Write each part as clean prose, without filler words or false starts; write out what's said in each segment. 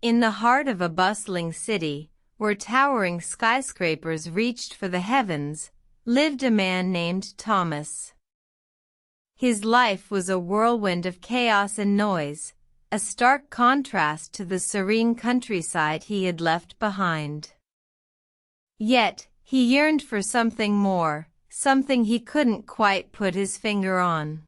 In the heart of a bustling city, where towering skyscrapers reached for the heavens, lived a man named Thomas. His life was a whirlwind of chaos and noise, a stark contrast to the serene countryside he had left behind. Yet, he yearned for something more, something he couldn't quite put his finger on.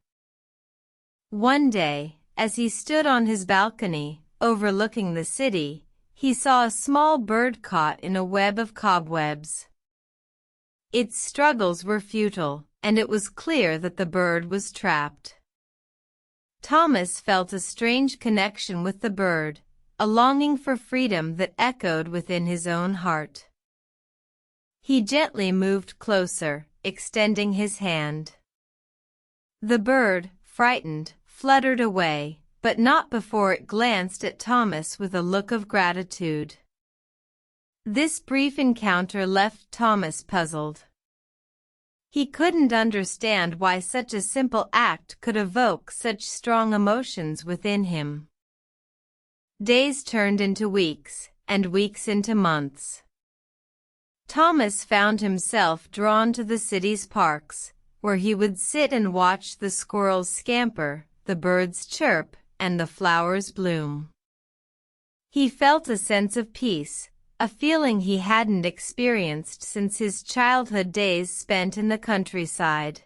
One day, as he stood on his balcony, overlooking the city, he saw a small bird caught in a web of cobwebs. Its struggles were futile, and it was clear that the bird was trapped. Thomas felt a strange connection with the bird, a longing for freedom that echoed within his own heart. He gently moved closer, extending his hand. The bird, frightened, fluttered away, but not before it glanced at Thomas with a look of gratitude. This brief encounter left Thomas puzzled. He couldn't understand why such a simple act could evoke such strong emotions within him. Days turned into weeks, and weeks into months. Thomas found himself drawn to the city's parks, where he would sit and watch the squirrels scamper, the birds chirp, and the flowers bloom. He felt a sense of peace, a feeling he hadn't experienced since his childhood days spent in the countryside.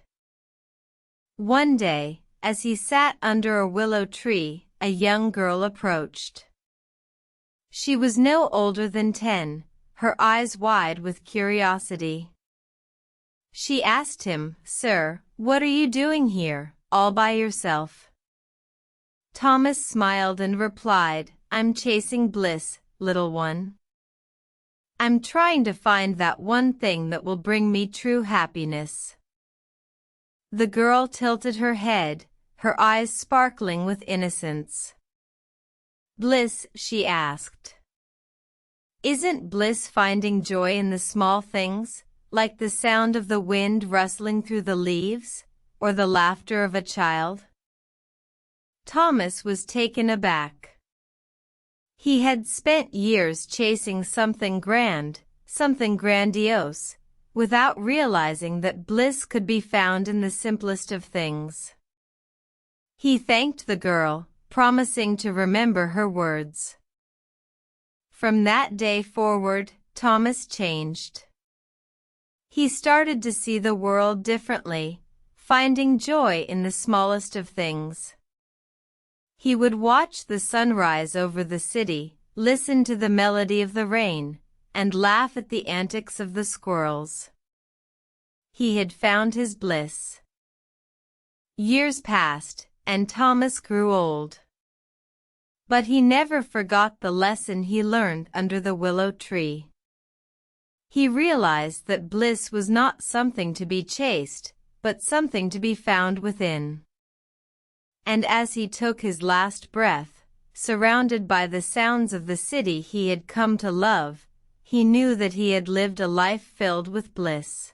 One day, as he sat under a willow tree, a young girl approached. She was no older than 10, her eyes wide with curiosity. She asked him, "Sir, what are you doing here, all by yourself?" Thomas smiled and replied, "I'm chasing bliss, little one. I'm trying to find that one thing that will bring me true happiness." The girl tilted her head, her eyes sparkling with innocence. "Bliss?" she asked. "Isn't bliss finding joy in the small things, like the sound of the wind rustling through the leaves, or the laughter of a child?" Thomas was taken aback. He had spent years chasing something grand, something grandiose, without realizing that bliss could be found in the simplest of things. He thanked the girl, promising to remember her words. From that day forward, Thomas changed. He started to see the world differently, finding joy in the smallest of things. He would watch the sunrise over the city, listen to the melody of the rain, and laugh at the antics of the squirrels. He had found his bliss. Years passed, and Thomas grew old. But he never forgot the lesson he learned under the willow tree. He realized that bliss was not something to be chased, but something to be found within. And as he took his last breath, surrounded by the sounds of the city he had come to love, he knew that he had lived a life filled with bliss.